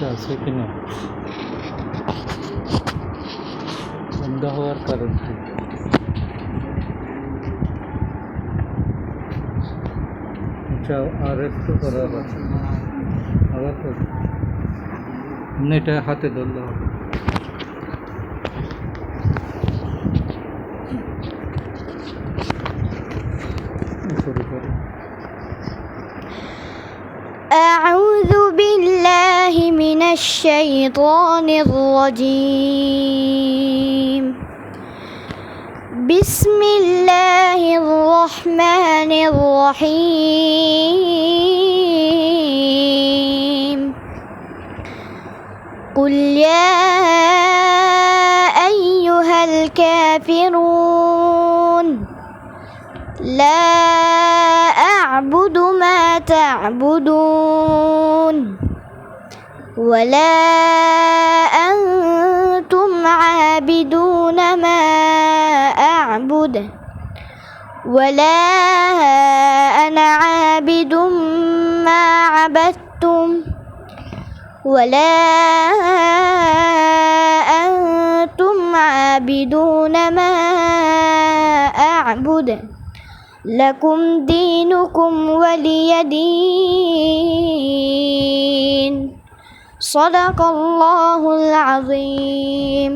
লাইটটা আছে কিনা, বন্ধ হওয়ার কারণ কি? আচ্ছা, আর একটু করার আছে, আবার করো। এটা হাতে ধরলে হবে। শুরু করো। أعوذ بالله من الشيطان الرجيم. بسم الله الرحمن الرحيم. قل يا أيها الكافرون لا أعبد ما تعبدون ولا أنتم عابدون ما أعبد ولا أنا عابد ما عبدتم ولا أنتم عابدون ما أعبد لكم دينكم ولي دين. صدق الله العظيم.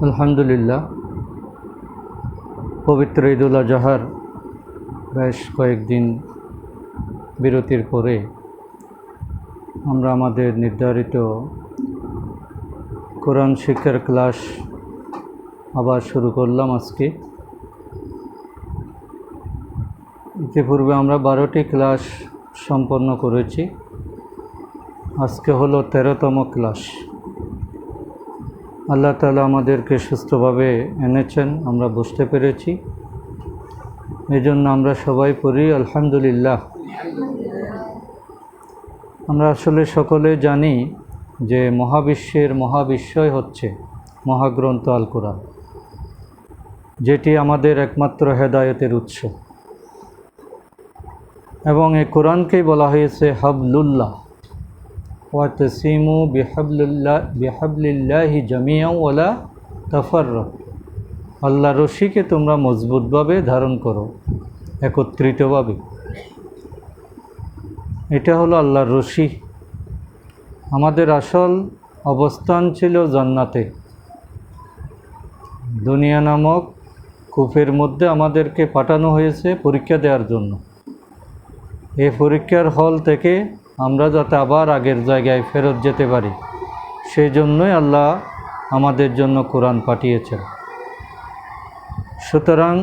আলহামদুলিল্লাহ, পবিত্র ঈদুল আজহার বেশ কয়েকদিন বিরতির পরে আমরা আমাদের নির্ধারিত কোরআন শিক্ষার ক্লাস আবার শুরু করলাম। আজকে ইতিপূর্বে আমরা 12টি ক্লাস সম্পন্ন করেছি, আজকে হলো 13তম ক্লাস। আল্লাহ তাআলা আমাদেরকে সুস্থভাবে এনেছেন, আমরা বুঝতে পেরেছি, এই জন্য আমরা সবাই পড়ি আলহামদুলিল্লাহ। আমরা আসলে সকলে জানি যে মহাবিশ্বের মহাবিশ্বই হচ্ছে মহাগ্রন্থ আল কোরআন, যেটি আমাদের একমাত্র হেদায়েতের উৎস, এবং এই কোরআনকেই বলা হয়েছে হাবলুল্লাহ, ওয়াতাসিমু বিহাবলিল্লাহি জামিআন ওয়ালা তাফাররাকু। আল্লাহর রশিকে তোমরা মজবুতভাবে ধারণ করো, একত্রিতভাবে। এটা হলো আল্লাহর রশি। আমাদের আসল অবস্থান ছিল জান্নাতে। দুনিয়া নামক কূপের মধ্যে আমাদেরকে পাঠানো হয়েছে পরীক্ষা দেওয়ার জন্য। এই পরীক্ষার হল থেকে আমরা যাতে আবার আগের জায়গায় ফেরত যেতে পারি, সেই জন্যই আল্লাহ আমাদের জন্য কোরআন পাঠিয়েছেন। সুতরাং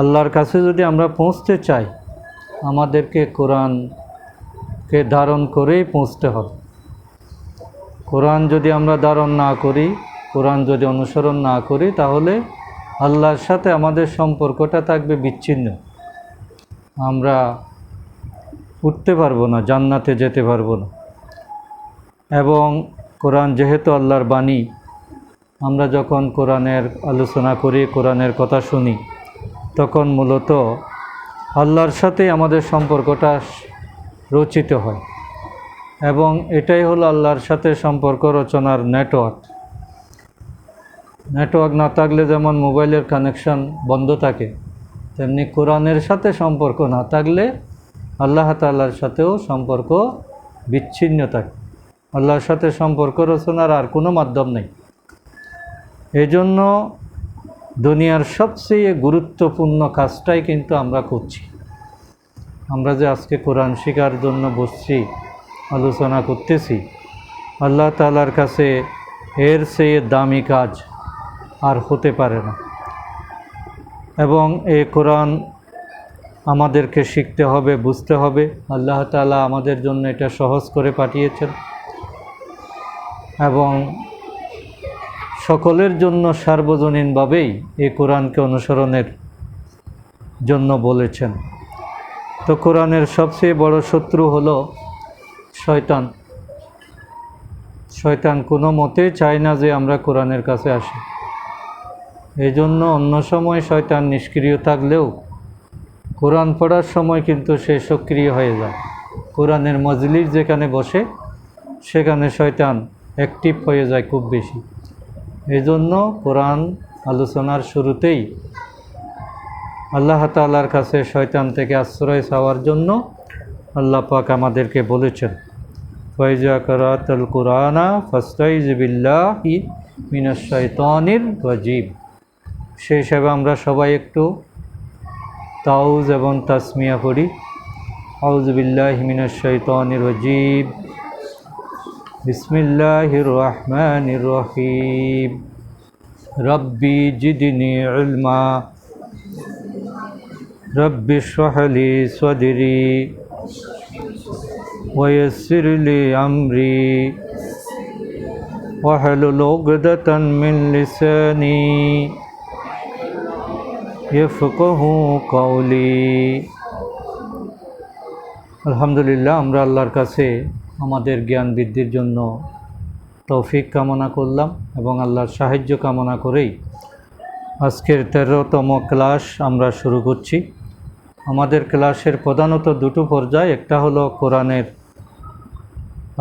আল্লাহর কাছে যদি আমরা পৌঁছতে চাই, আমাদেরকে কোরআনকে ধারণ করেই পৌঁছতে হবে। কোরআন যদি আমরা ধারণ না করি, কোরআন যদি অনুসরণ না করি, তাহলে আল্লাহর সাথে আমাদের সম্পর্কটা থাকবে বিচ্ছিন্ন। আমরা উঠতে পারবো না, জান্নাতে যেতে পারবো না। এবং কোরআন যেহেতু আল্লাহর বাণী, আমরা যখন কোরআনের আলোচনা করি, কোরআনের কথা শুনি, তখন মূলত আল্লাহর সাথে আমাদের সম্পর্কটা রচিত হয়, এবং এটাই হলো আল্লাহর সাথে সম্পর্ক রচনার নেটওয়ার্ক। নেটওয়ার্ক না থাকলে যেমন মোবাইলের কানেকশন বন্ধ থাকে, তেমনি কোরআনের সাথে সম্পর্ক না থাকলে আল্লাহ তাআলার সাথেও সম্পর্ক বিচ্ছিন্ন থাকে। আল্লাহর সাথে সম্পর্ক রচনার আর কোনো মাধ্যম নেই। এই জন্য দুনিয়ার সবচেয়ে গুরুত্বপূর্ণ কাজটাই কিন্তু আমরা করছি। আমরা যে আজকে কোরআন শেখার জন্য বসছি, আলোচনা করতেছি, আল্লাহ তাআলার কাছে এর চেয়ে দামি কাজ আর হতে পারে না। এবং এই কোরআন আমাদেরকে শিখতে হবে, বুঝতে হবে। আল্লাহ তাআলা আমাদের জন্য এটা সহজ করে পাঠিয়েছেন, এবং সকলের জন্য সার্বজনীনভাবেই এই কোরআনকে অনুসরণের জন্য বলেছেন। তো কোরআনের সবচেয়ে বড় শত্রু হলো শয়তান। শয়তান কোনো মতেই চায় না যে আমরা কোরআনের কাছে আসি। এই জন্য অন্য সময় শয়তান নিষ্ক্রিয় থাকলেও কোরআন পড়ার সময় কিন্তু সে সক্রিয় হয়ে যায়। কোরআনের মজলিস যেখানে বসে সেখানে শয়তান অ্যাক্টিভ হয়ে যায় খুব বেশি। এই জন্য কোরআন আলোচনার শুরুতেই আল্লাহ তাআলার কাছে শয়তান থেকে আশ্রয় চাওয়ার জন্য আল্লাহ পাক আমাদেরকে বলেছেন, ফাইজা কারাতাল কুরআনা ফাস্তাইজ বিল্লাহি মিনাশ শাইতানির রাজিম। সেই হিসাবে আমরা সবাই একটু তাউজ এবং তাসমিয়া পড়ি। আউযু বিল্লাহি মিনাশ শাইতানির রাজিম, বিসমিল্লাহির রহমানির রহিম, রব্বি জিদনি ইলমা, রব্বি ইশরাহ লি সাদরি ওয়াইসির লি আমরি ওয়াহলুল উকদাতান মিন লিসানি ইয়াফকাহু কাওলি। আলহামদুলিল্লাহ, আমরা আল্লাহর কাছে আমাদের জ্ঞান বৃদ্ধির জন্য তৌফিক কামনা করলাম এবং আল্লাহর সাহায্য কামনা করেই আজকের 13তম ক্লাস আমরা শুরু করছি। আমাদের ক্লাসের প্রধানত দুটো পর্যায়, একটা হলো কোরআনের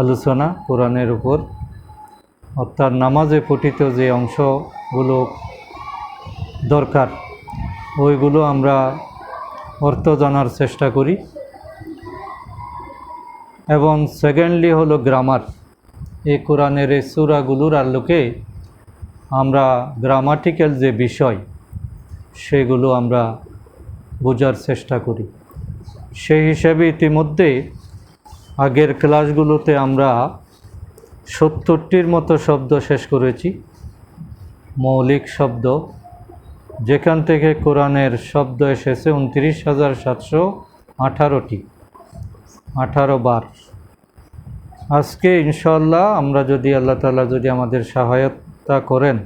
আলোচনা, কোরআনের উপর অর্থাৎ নামাজে পঠিত যে অংশগুলো দরকার ওইগুলো আমরা অর্থ জানার চেষ্টা করি, এবং সেকেন্ডলি হলো গ্রামার। এই কোরআনের এই সূরাগুলোর আলোকে আমরা গ্রামাটিক্যাল যে বিষয় সেগুলো আমরা বোঝার চেষ্টা করি। সেই হিসাবে ইতিমধ্যে আগের ক্লাসগুলোতে আমরা 70টির মতো শব্দ শেষ করেছি, মৌলিক শব্দ, যেখান থেকে কোরআনের শব্দ এসেছে 29,718টি, 18 বার। আজকে ইনশাআল্লাহ আমরা যদি আল্লাহ তাআলা যদি আমাদের সহায়তা করেন,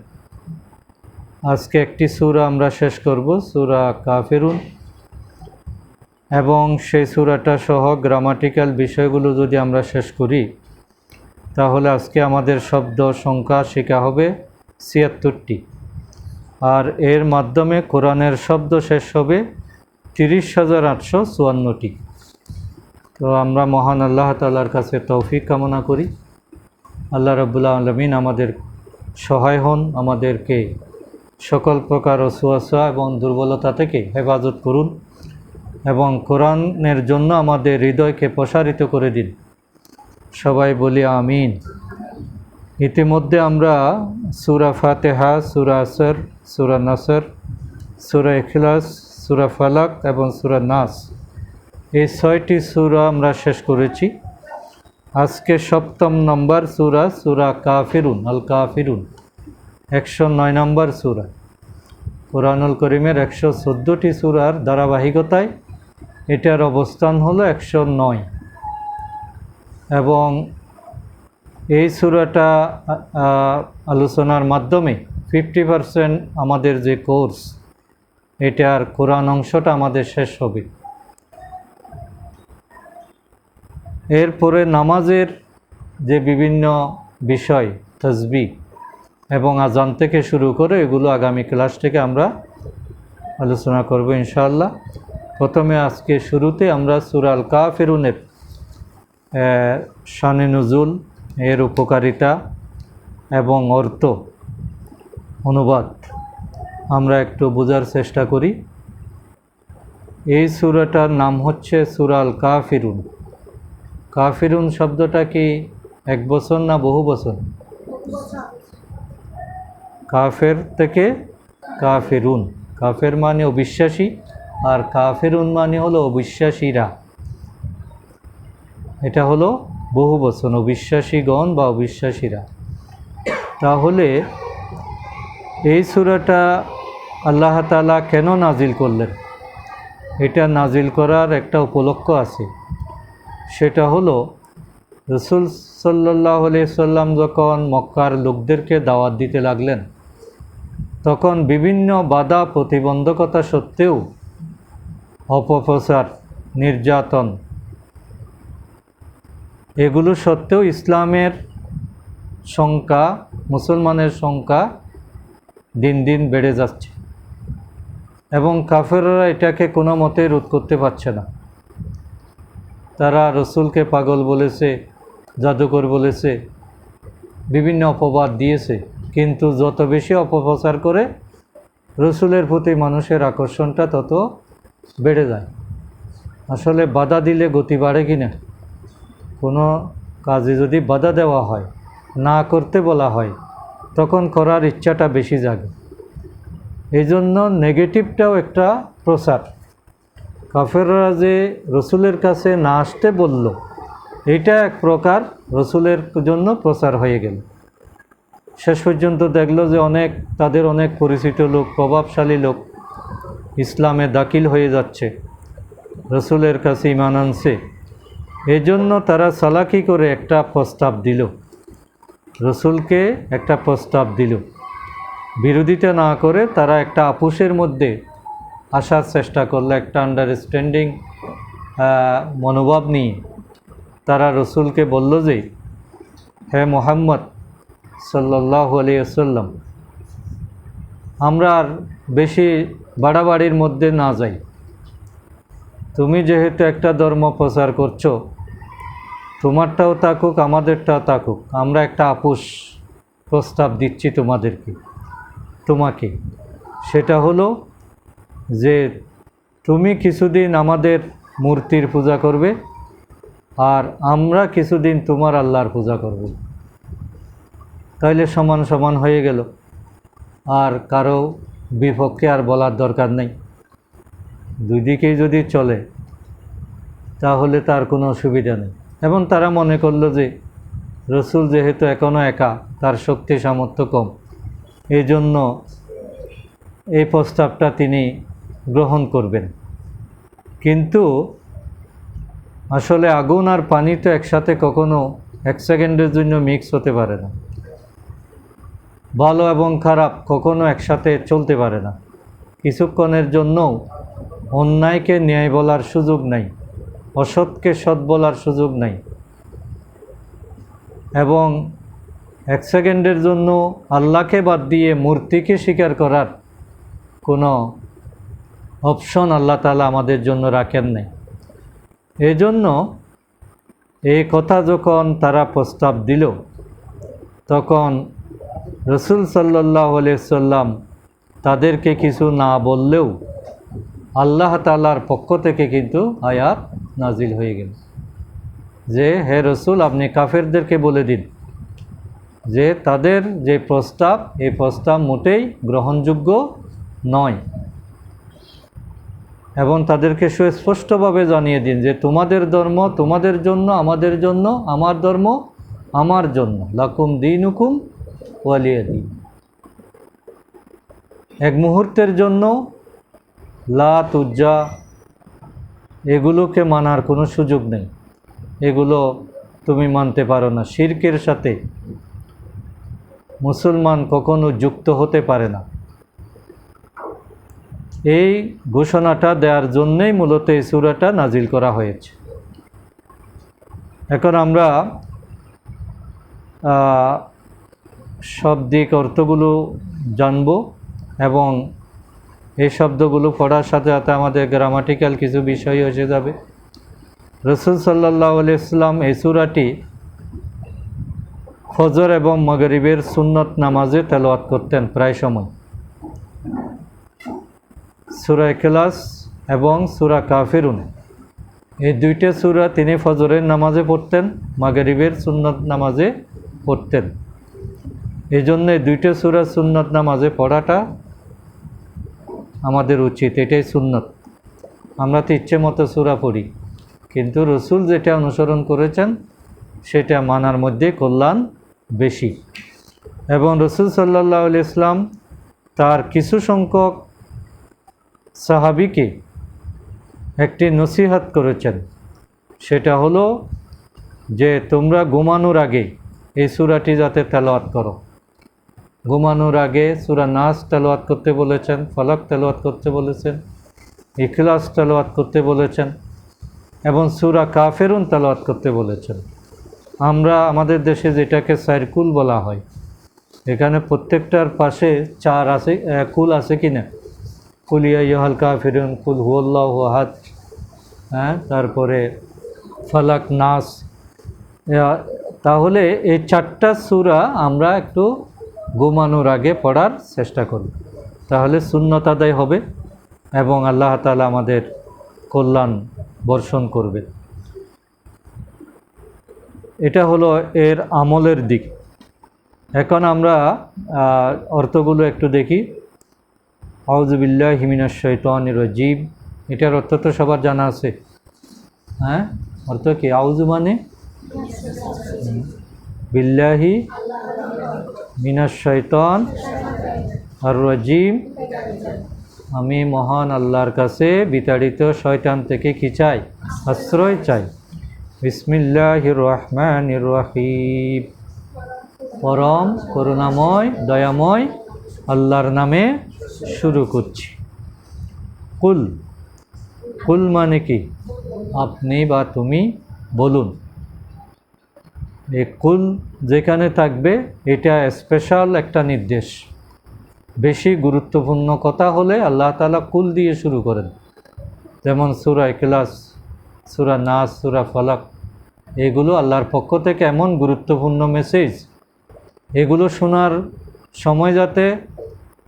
আজকে একটি সূরা আমরা শেষ করব, সূরা কাফিরুন, এবং সেই সূরাটা সহ গ্রামাটিক্যাল বিষয়গুলো যদি আমরা শেষ করি তাহলে আজকে আমাদের শব্দ সংখ্যা শেখা হবে 76টি, আর এর মাধ্যমে কোরআনের শব্দ শেষ হবে 30,854টি। তো আমরা মহান আল্লাহ তাআলার কাছে তৌফিক কামনা করি, আল্লাহ রাব্বুল আলামিন আমাদের সহায় হন, আমাদেরকে সকল প্রকার ওয়াসওয়াসা এবং দুর্বলতা থেকে হেফাজত করুন এবং কোরআনের জন্য আমাদের হৃদয়কে প্রসারিত করে দিন। সবাই বলি আমিন। ইতিমধ্যে আমরা সূরা ফাতিহা, সূরা আসর, সূরা নাসর, সূরা ইখলাস, সূরা ফালাক এবং সূরা নাস, এই 6টি সূরা আমরা শেষ করেছি। আজকে 7ম নম্বর সূরা, সূরা কাফিরুন, আল কাফিরুন, 109 নম্বর সূরা। কোরআনুল করিমের 114টি সূরার ধারাবাহিকতায় এটার অবস্থান হলো 109, এবং এই সূরাটা আলোচনার মাধ্যমে 50% আমাদের যে কোর্স, এটার কোরআন অংশটা আমাদের শেষ হবে। এরপরে নামাজের যে বিভিন্ন বিষয়, তাসবিহ এবং আজান থেকে শুরু করে এগুলো আগামী ক্লাস থেকে আমরা আলোচনা করব ইনশাআল্লাহ। প্রথমে আজকে শুরুতে আমরা সূরা আল কাফিরুনের শানে নুজুল, এর উপকারিতা এবং অর্থ অনুবাদ আমরা একটু বোঝার চেষ্টা করি। এই সূরাটার নাম হচ্ছে সূরা আল কাফিরুন। কাফিরুন শব্দটা কি এক বছর না বহু বছর? কাফের থেকে কাফিরুন, কাফের মানে অবিশ্বাসী, আর কাফিরুন মানে হলো অবিশ্বাসীরা। এটা হলো বহু বচন, অবিশ্বাসীগণ বা অবিশ্বাসীরা। তাহলে এই সূরাটা আল্লাহ তাআলা কেন নাজিল করলেন? এটা নাজিল করার একটা উপলক্ষ আছে, সেটা হলো রাসূল সাল্লাল্লাহু আলাইহি সাল্লাম যখন মক্কার লোকদেরকে দাওয়াত দিতে লাগলেন, তখন বিভিন্ন বাধা প্রতিবন্ধকতা সত্ত্বেও, অপপ্রচার, নির্যাতন, এগুলো সত্ত্বেও ইসলামের সংখ্যা, মুসলমানের সংখ্যা দিন দিন বেড়ে যাচ্ছে এবং কাফেররা এটাকে কোনো মতে রোধ করতে পারছে না। তারা রসুলকে পাগল বলেছে, জাদুকর বলেছে, বিভিন্ন অপবাদ দিয়েছে, কিন্তু যত বেশি অপপ্রচার করে রসুলের প্রতি মানুষের আকর্ষণটা তত বেড়ে যায়। আসলে বাধা দিলে গতি বাড়ে কি না? কোনো কাজে যদি বাধা দেওয়া হয়, না করতে বলা হয়, তখন করার ইচ্ছাটা বেশি জাগে। এই জন্য নেগেটিভটাও একটা প্রচার। কাফেররা যে রসুলের কাছে না আসতে বলল, এটা এক প্রকার রসুলের জন্য প্রচার হয়ে গেল। শেষ পর্যন্ত দেখলো যে তাদের অনেক পরিচিত লোক, প্রভাবশালী লোক ইসলামে দাখিল হয়ে যাচ্ছে, রসুলের কাছে ঈমান আনছে। এই জন্য তারা চালাকি করে একটা প্রস্তাব দিল, রসুলকে একটা প্রস্তাব দিল। বিরোধিতা না করে তারা একটা আপোষের মধ্যে আসার চেষ্টা করলো, একটা আন্ডারস্ট্যান্ডিং মনোভাব নিয়ে তারা রসুলকে বলল যে, হে মুহাম্মদ সাল্লাল্লাহু আলাইহি ওয়াসাল্লাম, আমরা আর বেশি বাড়াবাড়ির মধ্যে না যাই। তুমি যেহেতু একটা ধর্ম প্রচার করছো, তোমারটাও থাকুক আমাদেরটাও থাকুক, আমরা একটা আপোষ প্রস্তাব দিচ্ছি তোমাকে। সেটা হলো যে তুমি কিছুদিন আমাদের মূর্তির পূজা করবে আর আমরা কিছুদিন তোমার আল্লাহর পূজা করব। তাইলে সমান সমান হয়ে গেল, আর কারো বিপক্ষে আর বলার দরকার নেই। দুই দিকেই যদি চলে তাহলে তার কোনো অসুবিধা নেই। এবং তারা মনে করলো যে রসুল যেহেতু এখনও একা, তার শক্তি সামর্থ্য কম, এই জন্য এই প্রস্তাবটা তিনি গ্রহণ করবেন। কিন্তু আসলে আগুন আর পানি তো একসাথে কখনো এক সেকেন্ডের জন্য মিক্স হতে পারে না। ভালো এবং খারাপ কখনো একসাথে চলতে পারে না। কিছুক্ষণের জন্যও অন্যায়কে ন্যায় বলার সুযোগ নাই, অসৎকে সৎ বলার সুযোগ নাই, এবং এক সেকেন্ডের জন্য আল্লাহকে বাদ দিয়ে মূর্তিকে স্বীকার করার কোনো অপশন আল্লাহ তাআলা আমাদের জন্য রাখেন নাই। এই জন্য এই কথা যখন তারা প্রস্তাব দিল, তখন রসুল সাল্লাল্লাহু আলাইহি ওয়াসাল্লাম তাদেরকে কিছু না বললেও আল্লাহ তাআলার পক্ষ থেকে কিন্তু আয়াত নাজিল হয়ে গেল যে, হে রসুল, আপনি কাফেরদেরকে বলে দিন যে তাদের যে প্রস্তাব, এই প্রস্তাব মোটেই গ্রহণযোগ্য নয়, এবং তাদেরকে সুস্পষ্টভাবে জানিয়ে দিন যে তোমাদের ধর্ম তোমাদের জন্য, আমাদের জন্য আমার ধর্ম আমার জন্য, লাকুম দীনুকুম ওয়ালিয়া দীন। এক মুহূর্তের জন্য লাত, উজ্জা এগুলোকে মানার কোনো সুযোগ নেই, এগুলো তুমি মানতে পারো না। শিরকের সাথে মুসলমান কখনো যুক্ত হতে পারে না। এই ঘোষণাটা দেওয়ার জন্যই মূলত এই সূরাটা নাজিল করা হয়েছে। এখন আমরা শব্দিক অর্থগুলো জানব, এবং এই শব্দগুলো পড়ার সাথে সাথে আমাদের গ্রামাটিক্যাল কিছু বিষয় এসে যাবে। রসুল সাল্লাল্লাহু আলাইহি ওয়াসাল্লাম এই সূরাটি ফজর এবং মাগরিবের সুন্নত নামাজে তেলাওয়াত করতেন প্রায় সময়। সূরা ইখলাস এবং সূরা কাফিরুন, এই দুইটা সূরা তিনি ফজরের নামাজে পড়তেন, মাগরিবের সুন্নত নামাজে পড়তেন। এই জন্য এই দুইটা সূরা সুন্নত নামাজে পড়াটা আমাদের উচিত, এটাই সুন্নত। আমরা তো ইচ্ছে মতো সূরা পড়ি, কিন্তু রসুল যেটা অনুসরণ করেছেন সেটা মানার মধ্যে কল্যাণ বেশি। এবং রসুল সাল্লাল্লাহু আলাইহি ওয়াসাল্লাম তার কিছু সংখ্যক সাহাবীকে একটি নসিহত করেছেন, সেটা হলো যে তোমরা ঘুমানোর আগে এই সূরাটি যাতে তেলাওয়াত করো। ঘুমানোর আগে সূরা নাস তেলাওয়াত করতে বলেছেন, ফালাক তেলাওয়াত করতে বলেছেন, ইখলাস তেলাওয়াত করতে বলেছেন, এবং সূরা কাফিরুন তেলাওয়াত করতে বলেছেন। আমরা আমাদের দেশে যেটাকে সাইরকুল বলা হয়, এখানে প্রত্যেকটার পাশে চার আছে, কুল আছে কি না? কুল ইয়া আইয়ুহাল কাফিরুন, কুল হুয়াল্লাহু আহাদ, হ্যাঁ, তারপরে ফালাক, নাস। তাহলে এই চারটা সূরা আমরা একটু ঘুমানোর আগে পড়ার চেষ্টা করব, তাহলে সুন্নত আদায় হবে এবং আল্লাহ তাআলা আমাদের কল্যাণ বর্ষণ করবে। এটা হলো এর আমলের দিক। এখন আমরা অর্থগুলো একটু দেখি। আউযু বিল্লাহি মিনাশ শাইতানির রাজিম, এটার অর্থ তো সবার জানা আছে, হ্যাঁ? অর্থ কি? আউযু মানে বিল্লাহি মিনাশ শাইতান আর রাজিম, আমি মহান আল্লাহর কাছে বিতাড়িত শয়তান থেকে কি চাই? আশ্রয় চাই। বিসমিল্লাহির রহমানির রহিম, পরম করুণাময় দয়াময় আল্লাহর নামে শুরু করছি। কুল, কুল মানে কি? আপনি বা তুমি বলুন। এই কুল যেখানে থাকবে এটা স্পেশাল একটা নির্দেশ। বেশি গুরুত্বপূর্ণ কথা হলে আল্লাহ তাআলা কুল দিয়ে শুরু করেন, যেমন সূরা ইখলাস, সূরা নাস, সূরা ফালাক, এগুলো আল্লাহর পক্ষ থেকে এমন গুরুত্বপূর্ণ মেসেজ, এগুলো শোনার সময় যাতে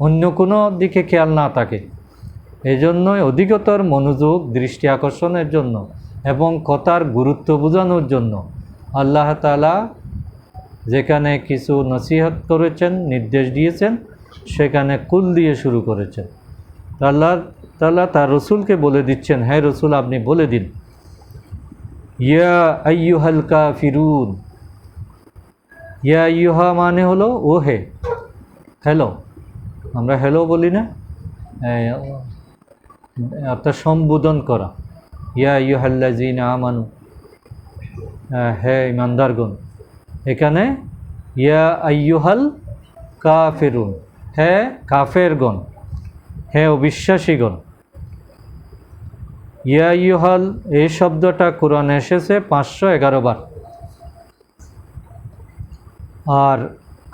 অন্য কোনো দিকে খেয়াল না থাকে, এই জন্যই অধিকতর মনোযোগ দৃষ্টি আকর্ষণের জন্য এবং কথার গুরুত্ব বোঝানোর জন্য আল্লাহ তাআলা যেখানে কিছু নসিহত করেছেন, নির্দেশ দিয়েছেন, সেখানে কুল দিয়ে শুরু করেছেন। আল্লাহ তাআলা তার রসুলকে বলে দিচ্ছেন, হ্যাঁ রসুল আপনি বলে দিন, ইয়া আইয়ুহাল কাফিরুন। ইয়া আইয়ুহা মানে হলো ও হে, হ্যালো, আমরা হ্যালো বলি না, অর্থাৎ সম্বোধন করা। ইয়া আইয়ুহাল্লাযীনা আমানু, হে ইমানদারগণ। এখানে ইয়া আইয়ুহাল কাফিরুন, হে কাফেরগণ, হে অবিশ্বাসীগণ। ইয়া আইয়ুহাল এই শব্দটা কোরআনে এসেছে 511 বার, আর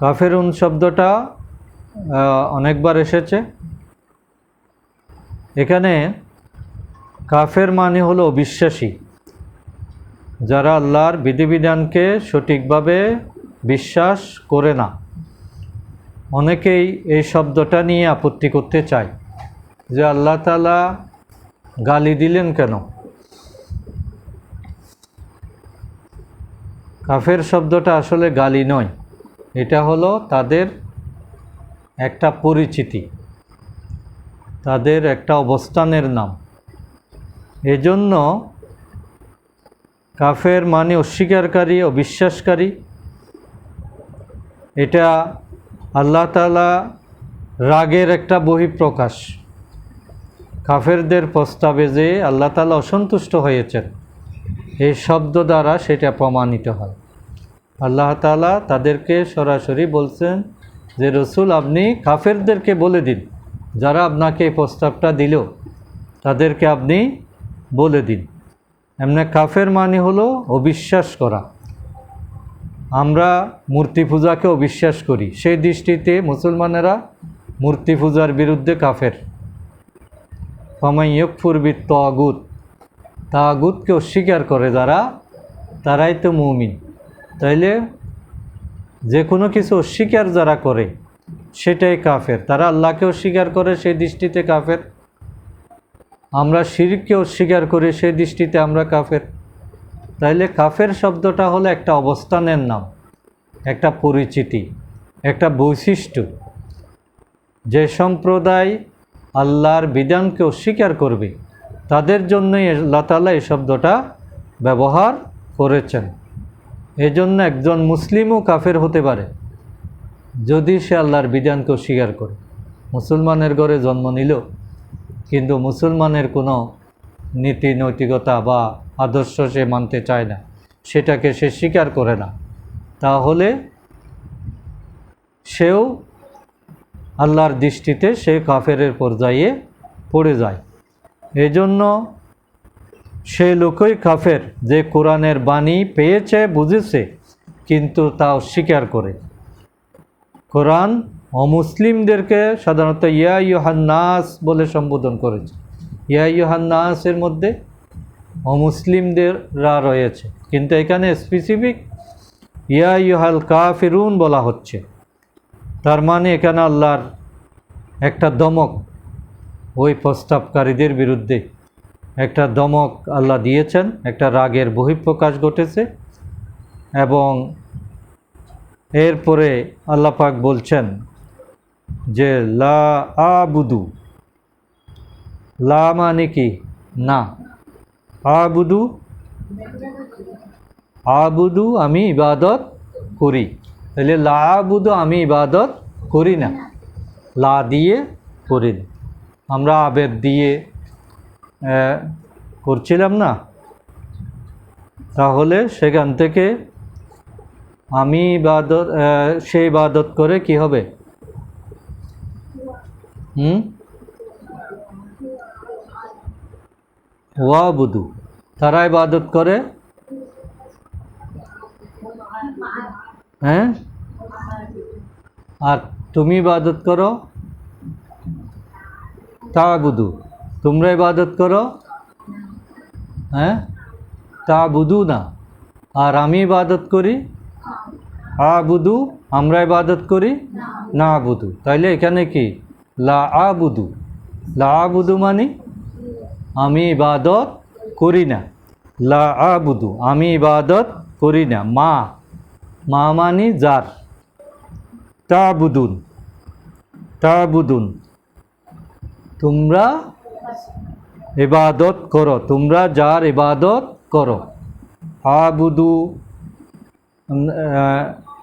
কাফেরুন শব্দটা অনেকবার এসেছে। এখানে কাফের মানে হলো অবিশ্বাসী, যারা আল্লাহর বিধিবিধানকে সঠিকভাবে বিশ্বাস করে না। অনেকেই এই শব্দটা নিয়ে আপত্তি করতে চায় যে আল্লাহ তাআলা গালি দিলেন কেন? কাফের শব্দটা আসলে গালি নয়, এটা হলো তাদের একটা পরিচিতি, তাদের একটা অবস্থানের নাম। এজন্য কাফের মানে অস্বীকারী, অবিশ্বাসকারী। এটা আল্লাহ তাআলা রাগের একটা বহিঃপ্রকাশ। কাফেরদের প্রস্তাবে যে আল্লাহ তাআলা অসন্তুষ্ট হয়েছেন, এই শব্দ দ্বারা সেটা প্রমাণিত হয়। আল্লাহ তাআলা তাদেরকে সরাসরি বলছেন যে রসুল আপনি কাফেরদেরকে বলে দিন, যারা আপনাকে এই প্রস্তাবটা দিল তাদেরকে আপনি বলে দিন। এমনি কাফের মানে হলো অবিশ্বাস করা। আমরা মূর্তি পূজাকে অবিশ্বাস করি, সেই দৃষ্টিতে মুসলমানেরা মূর্তি পূজার বিরুদ্ধে কাফের। ফামান ইয়াকফুর বিত-তাগুত, তাগুতকে অস্বীকার করে যারা, তারাই তো মুমিন। তাইলে যে কোনো কিছু অস্বীকার যারা করে সেটাই কাফের। তারা আল্লাহকে অস্বীকার করে, সেই দৃষ্টিতে কাফের। আমরা শিরককে অস্বীকার করি, সেই দৃষ্টিতে আমরা কাফের। তাইলে কাফের শব্দটা হলো একটা অবস্থানের নাম, একটা পরিচিতি, একটা বৈশিষ্ট্য। যে সম্প্রদায় আল্লাহর বিধানকে অস্বীকার করবে তাদের জন্যই আল্লাহ তাআলা এই শব্দটা ব্যবহার করেছেন। এজন্য একজন মুসলিমও কাফের হতে পারে যদি সে আল্লাহর বিধানকে অস্বীকার করে। মুসলমানের ঘরে জন্ম নিল কিন্তু মুসলমানের কোনো নীতি নৈতিকতা বা আদর্শ সে মানতে চায় না, সেটাকে সে স্বীকার করে না, তাহলে সেও আল্লাহর দৃষ্টিতে সে কাফেরের পর্যায়ে পড়ে যায়। এজন্য সে লোকই কাফের যে কোরআনের বাণী পেয়েছে, বুঝেছে, কিন্তু তা অস্বীকার করে। কোরআন অমুসলিমদেরকে সাধারণত ইয়া আইয়ুহান নাস বলে সম্বোধন করেছে। ইয়া আইয়ুহান নাসের মধ্যে অমুসলিমদেররা রয়েছে, কিন্তু এখানে স্পেসিফিক ইয়া আইয়ুহাল কাফিরুন বলা হচ্ছে। তার মানে এখানে আল্লাহর একটা দমক ওই প্রস্তাবকারীদের বিরুদ্ধে একটা দমক আল্লাহ দিয়েছেন, একটা রাগের বহিঃপ্রকাশ ঘটেছে। এবং এরপরে আল্লাহ পাক বলছেন যে লা আবুদু, লা মানে কি না, আবুদু, আবুদু আমি ইবাদত করি। তাহলে লা আবুদু আমি ইবাদত করি না, লা দিয়ে করি না। আমরা আবেদ দিয়ে করছিলাম না, তাহলে সেখান থেকে আমি ইবাদত, সে ইবাদত করে কি হবে? ওয়াবুদু, তারা ইবাদত করে, হ্যাঁ, আর তুমি ইবাদত করো তাবুদু, তোমরা ইবাদত করো, হ্যাঁ, তাবুদু না। আর আমি ইবাদত করি আবুদু, আমরা ইবাদত করি না আবুদু। তাইলে এখানে কি লা আবুদু, লা আবুদু মানে আমি ইবাদত করি না, লা আবুদু আমি ইবাদত করি না। মা, মা মানি যার, তাবুদুন, তাবুদুন তোমরা ইবাদত করো, তোমরা যার ইবাদত করো। আবুদু,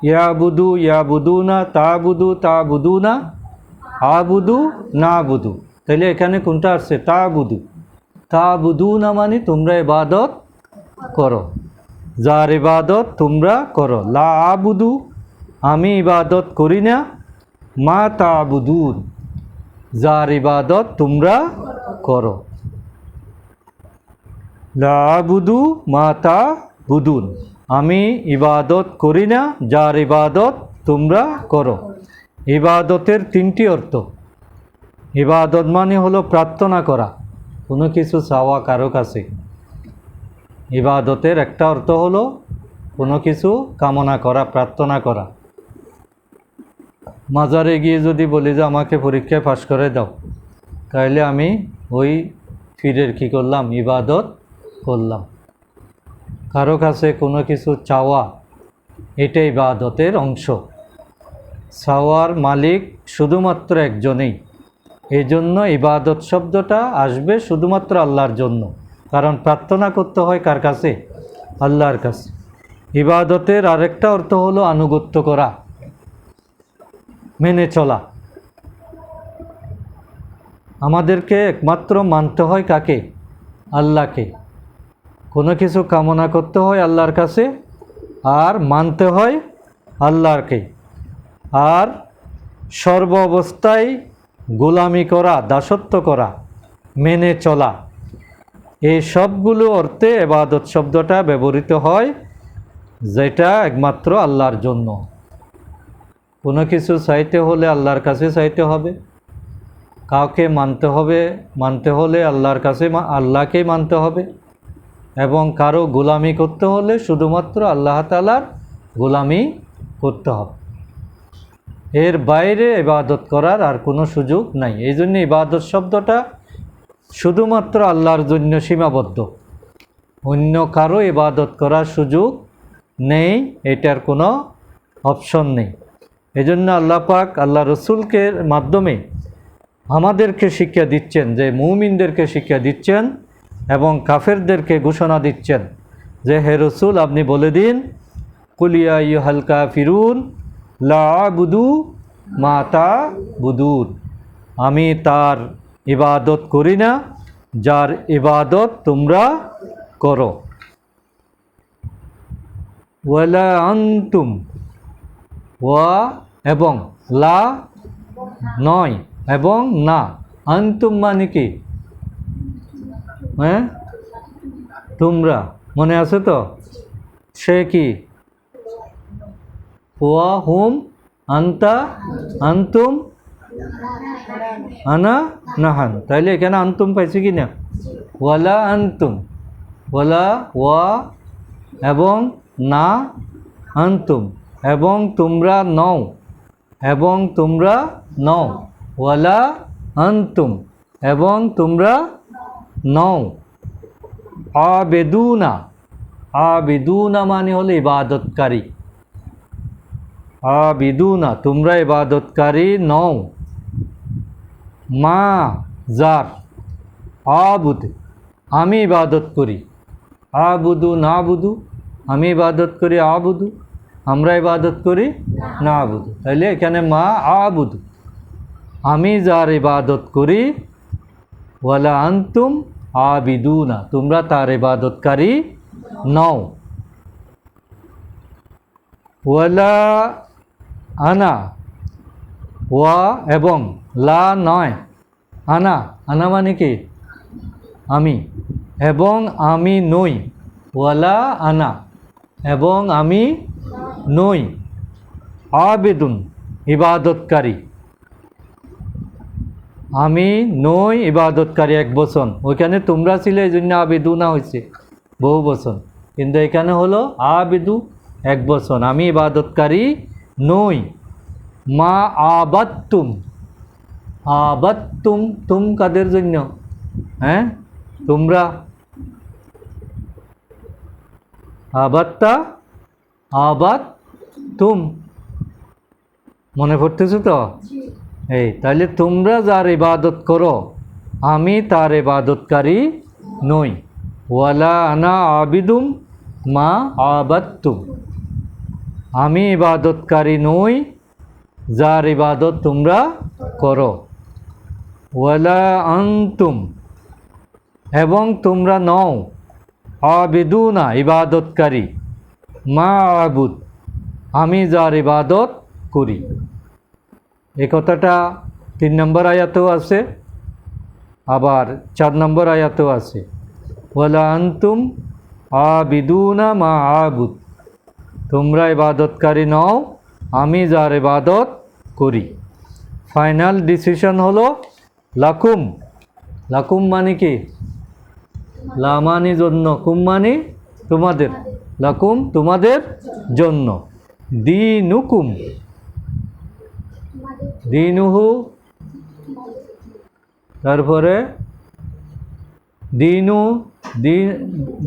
ইয়াবুদু, ইয়াবুদুনা, তাবুদু, তাবুদুনা, আবুদু, না আবুদু। তাহলে এখানে কোনটা আসছে? তাবুদু, তাবুদুনা মানে তোমরা ইবাদত করো, যার ইবাদত তোমরা করো। লা আবুদু আমি ইবাদত করি না, মা তাবুদুন যার ইবাদত তোমরা করো। লা আবুদু মা তাবুদুন আমি ইবাদত করি না, যার ইবাদত তোমরা করো। ইবাদতের তিনটি অর্থ। ইবাদত মানে হলো প্রার্থনা করা, কোনো কিছু চাওয়া কারো কাছে। ইবাদতের একটা অর্থ হলো কোনো কিছু কামনা করা, প্রার্থনা করা। মাজারে গিয়ে যদি বলি যে আমাকে পরীক্ষায় পাশ করে দাও, তাহলে আমি ওই পীরের কী করলাম? ইবাদত করলাম। কারো কাছে কোনো কিছু চাওয়া, এটা ইবাদতের অংশ। চাওয়ার মালিক শুধুমাত্র একজনেই, এই জন্য ইবাদত শব্দটা আসবে শুধুমাত্র আল্লাহর জন্য। কারণ প্রার্থনা করতে হয় কার কাছে? আল্লাহর কাছে। ইবাদতের আরেকটা অর্থ হলো আনুগত্য করা, মেনে চলা। আমাদেরকে একমাত্র মানতে হয় কাকে? আল্লাহকে। কোনো কিছু কামনা করতে হয় আল্লাহর কাছে, আর মানতে হয় আল্লাহকে। আর সর্ব অবস্থায় গোলামি করা, দাসত্ব করা, মেনে চলা, এই সবগুলো অর্থে ইবাদত শব্দটা ব্যবহৃত হয়, যেটা একমাত্র আল্লাহর জন্য। কোনো কিছু চাইতে হলে আল্লাহর কাছে চাইতে হবে, কাউকে মানতে হলে আল্লাহর কাছে আল্লাহকেই মানতে হবে, এবং কারো গোলামি করতে হলে শুধুমাত্র আল্লাহ তাআলার গোলামি করতে হবে। এর বাইরে ইবাদত করার আর কোনো সুযোগ নাই। এই জন্য ইবাদত শব্দটা শুধুমাত্র আল্লাহর জন্য সীমাবদ্ধ, অন্য কারো ইবাদত করার সুযোগ নেই, এটার কোনো অপশন নেই। এই জন্য আল্লাহ পাক আল্লাহ রসুলকে মাধ্যমে আমাদেরকে শিক্ষা দিচ্ছেন, যে মুমিনদেরকে শিক্ষা দিচ্ছেন এবং কাফেরদেরকে ঘোষণা দিচ্ছেন যে হে রসুল আপনি বলে দিন, কুল ইয়া আইয়ুহাল কাফিরুন লা আ'বুদু মা তা'বুদুন আমি তার ইবাদত করি না, যার ইবাদত তোমরা করো। ওয়ালা আনতুম, ওয়া এবং, লা নয় এবং না, আনতুম মানে কি? হ্যাঁ, তোমরা, মনে আছে তো? সে কি? ওয়া হুম আন্তা, আন্তুম, আনা, নাহান। তাইলে এখানে আন্তুম পাইছি কি না? ওয়ালা আন্তুম, ওয়ালা ওয়া এবং না আন্তুম, এবং তোমরা নও, এবং তোমরা নও। ওয়ালা আন্তুম, এবং তোমরা নও। আবেদুনা, আবেদুনা মানে হলো ইবাদতকারী। আবিদুনা, তোমরা ইবাদতকারী নও। মা যার, আবুদ আমি ইবাদত করি, আবুদু না বুদু আমি ইবাদত করি, আবুদু আমরা ইবাদত করি, না বুদু। তাইলে এখানে মা আবুদু আমি যার ইবাদত করি, ওয়ালা আন্তুম আবিদুনা তোমরা তার ইবাদতকারী নও। ওয়ালা আনা, ওয়া এবং, লা নয়, আনা, আনা মানে কি? আমি, এবং আমি নই। ওয়ালা আনা, এবং আমি নই। আবেদুন ইবাদতকারী, আমি নই ইবাদতকারী এক বচন। ওইখানে তোমরা ছিলে এই জন্য আবেদুনা হয়েছে বহু বচন, কিন্তু এখানে হলো আবেদু এক বচন, আমি ইবাদতকারী নই। মা আবাত্তুম, আবাত্তুম তুম কাদের জন্য? হ্যাঁ তোমরা। আবাত্তা, আবাত তুম, মনে পড়তেছে তো? এই তাহলে তোমরা যার ইবাদত করো আমি তার ইবাদতকারী নই। ওয়ালা আনা আবিদুম মা আবাত্তুম, আমি ইবাদতকারী নই যার ইবাদত তোমরা করো। ওয়ালা আনতুম, এবং তোমরা নও, আবিদুনা ইবাদতকারী, মা আবুদ আমি যার ইবাদত করি। এই কথাটা 3 নম্বর আয়াতেও আছে, আবার 4 নম্বর আয়াতেও আছে। ওয়ালা আনতুম আবিদুনা মা আবুদ, তোমরা ইবাদতকারী নও আমি যার ইবাদত করি। ফাইনাল ডিসিশন হলো লাকুম। লাকুম মানে কি? লা মানে জন্য, কুম মানে তোমাদের, লাকুম তোমাদের জন্য। দীনুকুম, দীনুহু, তারপরে দীনু,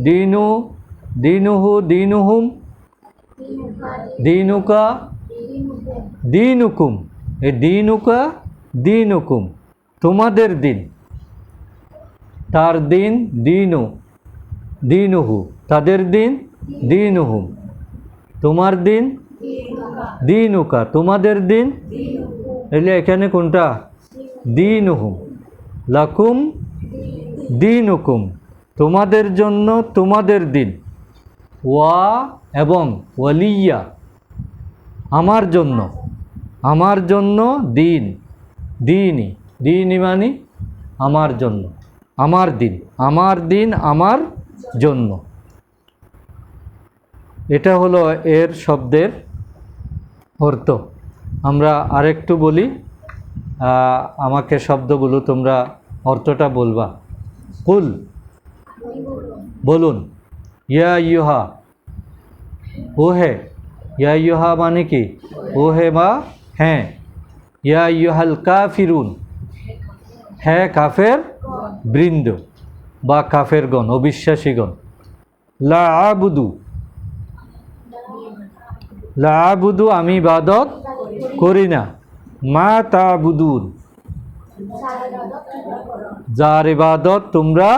দীনু, দীনুহু, দীনুহুম, দীনুকা, দীনুকুম। এই দীনুকা, দীনুকুম তোমাদের দিন, তার দিন দীনু, দীনুহু তাদের দিন, দীনুহুম তোমার দিন, দীনুকা তোমাদের দিন। এলে এখানে কোনটা? দীনুহুম। লাকুম দীনুকুম তোমাদের জন্য তোমাদের দিন। ওয়া এবং, ওয়ালিয়া আমার জন্য, আমার জন্য দিন, দিনই, দিনই মানে আমার জন্য, আমার দিন, আমার দিন আমার জন্য। এটা হলো এর শব্দের অর্থ। আমরা আরেকটু বলি, আমাকে শব্দগুলো তোমরা অর্থটা বলবা। কুল বলুন, ইয়া ইউহা ও হে, ইয়া ইউহা মানে কি? ও হে বা হ্যাঁ। ইয়া ইউহাল কাফিরুন, হ্যাঁ কাফের বৃন্দ বা কাফেরগণ, অবিশ্বাসীগণ। লা আবুদু, লা আবুদু আমি ইবাদত করি না। মা তাবুদুন যার ইবাদত তোমরা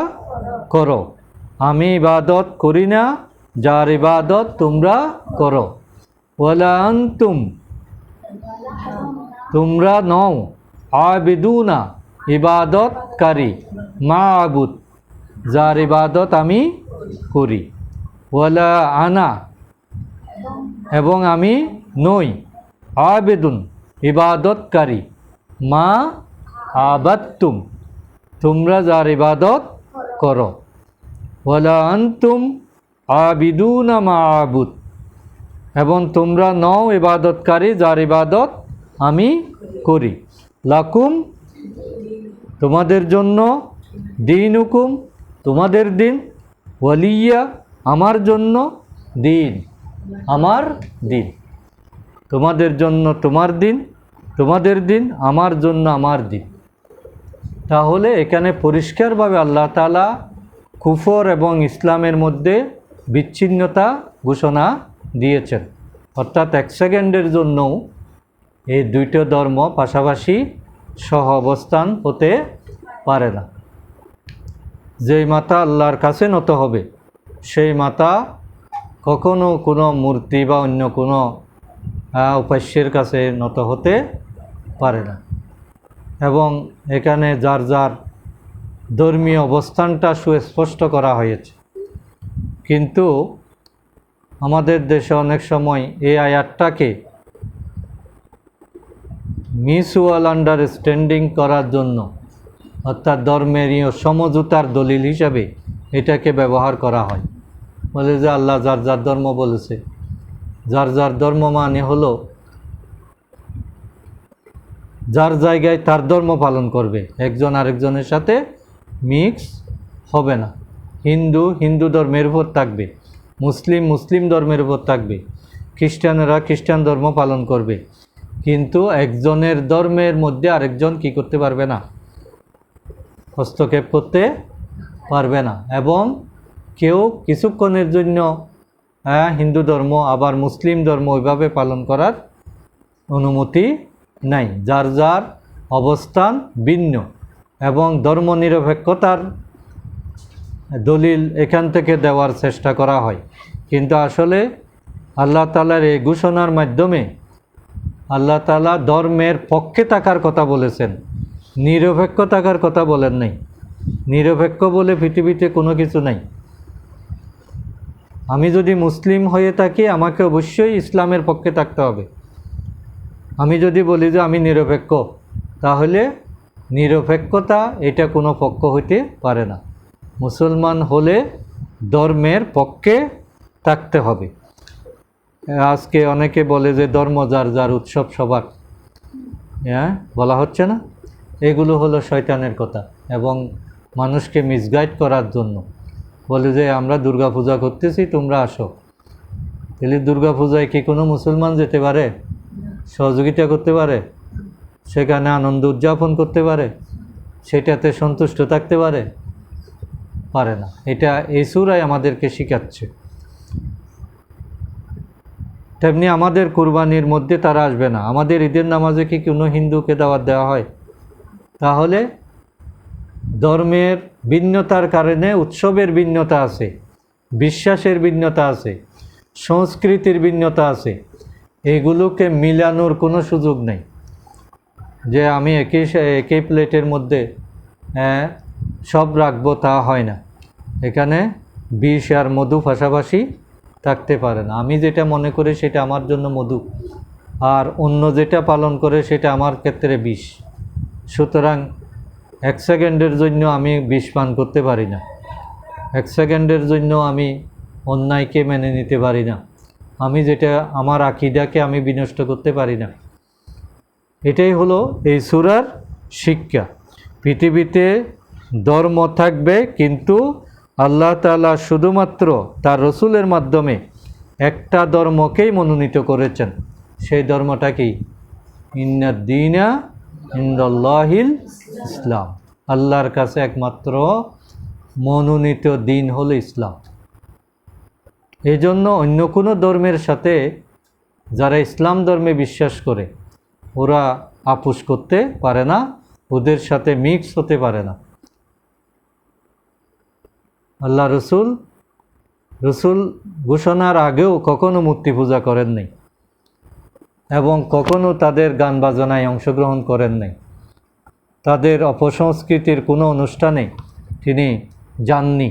করো, আমি ইবাদত করি না যার ইবাদত তোমরা করো। ওয়ালা আনতুম তোমরা নও, আবিদুনা ইবাদতকারী, মা আবুদ যার ইবাদত আমি করি। ওয়ালা আনা এবং আমি নই, আবেদুন ইবাদতকারী, মা আবাত্তুম তোমরা যার ইবাদত করো। ওয়ালা আনতুম আবিদুনা মা আবুদ এবং তোমরা নও ইবাদতকারী যার ইবাদত আমি করি। লাকুম তোমাদের জন্য, দীনুকুম তোমাদের দিন, ওয়ালিয়া আমার জন্য দিন, আমার দিন। তোমাদের জন্য তোমার দিন, তোমাদের দিন, আমার জন্য আমার দিন। তাহলে এখানে পরিষ্কারভাবে আল্লাহ তাআলা কুফর এবং ইসলামের মধ্যে বিচ্ছিন্নতা ঘোষণা দিয়েছেন। অর্থাৎ এক সেকেন্ডের জন্যও এই দুইটো ধর্ম পাশাপাশি সহ অবস্থান হতে পারে না। যেই মাথা আল্লাহর কাছে নত হবে সেই মাথা কখনো কোনো মূর্তি বা অন্য কোনো উপাস্যের কাছে নত হতে পারে না। এবং এখানে যার যার ধর্মীয় অবস্থানটা সুস্পষ্ট করা হয়েছে। কিন্তু আমাদের দেশে অনেক সময় এই আয়াতটাকে মিউচুয়াল আন্ডারস্ট্যান্ডিং করার জন্য, অর্থাৎ ধর্মেরীয় সমঝোতার দলিল হিসাবে এটাকে ব্যবহার করা হয়। বলে যে আল্লাহ যার যার ধর্ম বলেছে, যার যার ধর্ম মানে হলো যার জায়গায় তার ধর্ম পালন করবে, একজন আরেকজনের সাথে মিক্স হবে না। হিন্দু হিন্দু ধর্মের উপর থাকবে, মুসলিম মুসলিম ধর্মের উপর থাকবে, খ্রিস্টানেরা খ্রিস্টান ধর্ম পালন করবে, কিন্তু একজনের ধর্মের মধ্যে আরেকজন কি করতে পারবে না, হস্তক্ষেপ করতে পারবে না। এবং কেউ কিছুক্ষণের জন্য হিন্দু ধর্ম আবার মুসলিম ধর্ম ওইভাবে পালন করার অনুমতি নাই। যার যার অবস্থান ভিন্ন এবং ধর্মনিরপেক্ষতার দলিল এখান থেকে দেওয়ার চেষ্টা করা হয়। কিন্তু আসলে আল্লাহ তাআলার এই ঘোষণার মাধ্যমে আল্লাহ তাআলা ধর্মের পক্ষে থাকার কথা বলেছেন, নিরপেক্ষ থাকার কথা বলেন নাই। নিরপেক্ষ বলে পৃথিবীতে কোনো কিছু নাই। আমি যদি মুসলিম হয়ে থাকি আমাকে অবশ্যই ইসলামের পক্ষে থাকতে হবে। আমি যদি বলি যে আমি নিরপেক্ষ, তাহলে নিরপেক্ষতা এটা কোনো পক্ষ হইতে পারে না। মুসলমান হলে ধর্মের পক্ষে থাকতে হবে। আজকে অনেকে বলে যে ধর্ম যার যার উৎসব সবার, বলা হচ্ছে না? এগুলো হলো শয়তানের কথা এবং মানুষকে মিসগাইড করার জন্য। বলে যে আমরা দুর্গা পূজা করতেছি, তোমরা আসো। তাহলে দুর্গা পূজায় কি কোনো মুসলমান যেতে পারে, সহযোগিতা করতে পারে, সেখানে আনন্দ উদযাপন করতে পারে, সেটাতে সন্তুষ্ট থাকতে পারে? পারে না। এটা এই সূরাই আমাদেরকে শিখাচ্ছে। তেমনি আমাদের কুরবানির মধ্যে তারা আসবে না। আমাদের ঈদের নামাজে কি কোনো হিন্দুকে দাওয়াত দেওয়া হয়? তাহলে ধর্মের ভিন্নতার কারণে উৎসবের ভিন্নতা আছে, বিশ্বাসের ভিন্নতা আছে, সংস্কৃতির ভিন্নতা আছে। এগুলোকে মিলানোর কোনো সুযোগ নেই যে আমি একই প্লেটের মধ্যে সব রাখবো, তা হয় না। এখানে বিষ আর মধু পাশাপাশি থাকতে পারে না। আমি যেটা মনে করি সেটা আমার জন্য মধু, আর অন্য যেটা পালন করে সেটা আমার ক্ষেত্রে বিষ। সুতরাং এক সেকেন্ডের জন্য আমি বিষ পান করতে পারি না, এক সেকেন্ডের জন্য আমি অন্যায়কে মেনে নিতে পারি না, আমি যেটা আমার আকীদাকে আমি বিনষ্ট করতে পারি না। এটাই হলো এই সূরার শিক্ষা। পৃথিবীতে ধর্ম থাকবে, কিন্তু আল্লাহ তাআলা শুধুমাত্র তার রসুলের মাধ্যমে একটা ধর্মকেই মনোনীত করেছেন। সেই ধর্মটা কি? ইন্নাদ দীনা ইনদাল্লাহিল ইসলাম। আল্লাহর কাছে একমাত্র মনোনীত দিন হলো ইসলাম। এই জন্য অন্য কোনো ধর্মের সাথে যারা ইসলাম ধর্মে বিশ্বাস করে ওরা আপোষ করতে পারে না, ওদের সাথে মিক্স হতে পারে না। আল্লাহ রসুল ঘোষণার আগেও কখনো মূর্তি পূজা করেন নাই এবং কখনো তাদের গান বাজনায় অংশগ্রহণ করেন নাই। তাদের অপসংস্কৃতির কোনো অনুষ্ঠানে তিনি যাননি।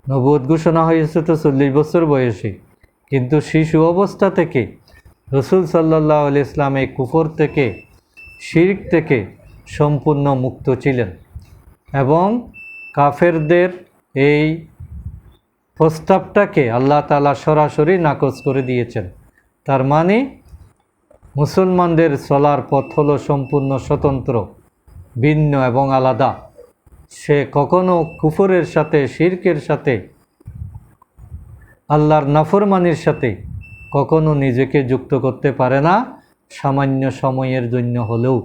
নবুয়ত ঘোষণা হয়েছে তো 40 বছর বয়সে, কিন্তু শিশু অবস্থা থেকে রসুল সাল্লাল্লাহু আলাইহি ওয়াসাল্লাম এই কুফর থেকে, শিরক থেকে সম্পূর্ণ মুক্ত ছিলেন এবং কাফেরদের এই প্রস্তাবটাকে আল্লাহ তাআলা সরাসরি নাকচ করে দিয়েছেন। তার মানে মুসলমানদের চলার পথ হলো সম্পূর্ণ স্বতন্ত্র, ভিন্ন এবং আলাদা। সে কখনো কুফরের সাথে, শিরকের সাথে, আল্লাহর নাফরমানির সাথে কখনো নিজেকে যুক্ত করতে পারে না, সামান্য সময়ের জন্য হলেও।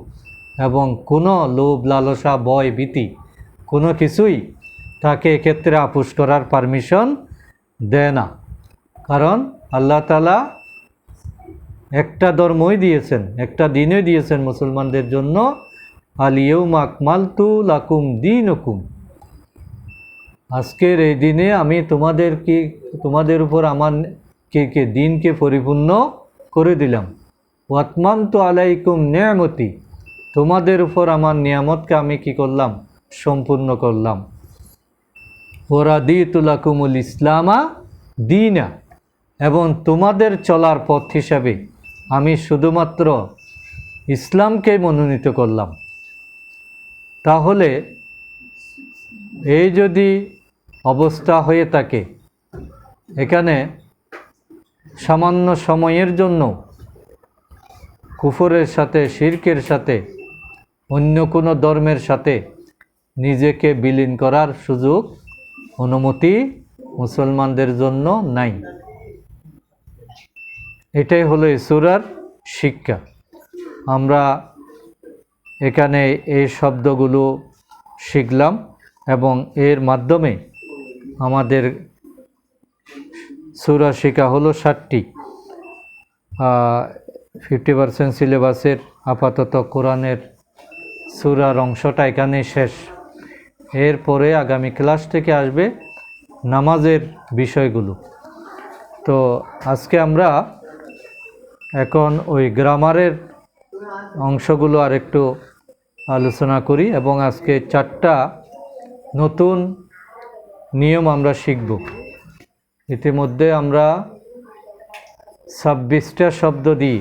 এবং কোনো লোভ, লালসা, ভয়, ভীতি কোনো কিছুই তাকে এক্ষেত্রে আপোষ করার পারমিশন দেয় না। কারণ আল্লাহ তাআলা একটা ধর্মই দিয়েছেন, একটা দিনই দিয়েছেন মুসলমানদের জন্য, আল ইয়াউমা আকমালতু লাকুম দীনুকুম। আজকের এই দিনে আমি তোমাদের উপর আমার দিনকে পরিপূর্ণ করে দিলাম। ওয়াতমামতু আলাইকুম নিয়ামতি, তোমাদের উপর আমার নিয়ামতকে আমি কি করলাম? সম্পূর্ণ করলাম। ওয়ারাদিতু লাকুমুল ইসলামা দীনা, এবং তোমাদের চলার পথ হিসাবে আমি শুধুমাত্র ইসলামকে মনোনীত করলাম। তাহলে এই যদি অবস্থা হয়ে থাকে, এখানে সামান্য সময়ের জন্য কুফরের সাথে, শিরকের সাথে, অন্য কোনো ধর্মের সাথে নিজেকে বিলীন করার সুযোগ, অনুমতি মুসলমানদের জন্য নাই। এটাই হলো এই সূরার শিক্ষা। আমরা এখানে এই শব্দগুলো শিখলাম এবং এর মাধ্যমে আমাদের সূরা শিক্ষা হলো 60টি। 50% সিলেবাসের আপাতত কোরআনের সূরার অংশটা এখানে শেষ। এরপরে আগামী ক্লাস থেকে আসবে নামাজের বিষয়গুলো। তো আজকে আমরা এখন ওই গ্রামারের অংশগুলো আর একটু আলোচনা করি এবং আজকে 4টা নতুন নিয়ম আমরা শিখব। ইতিমধ্যে আমরা 26টা শব্দ দিই,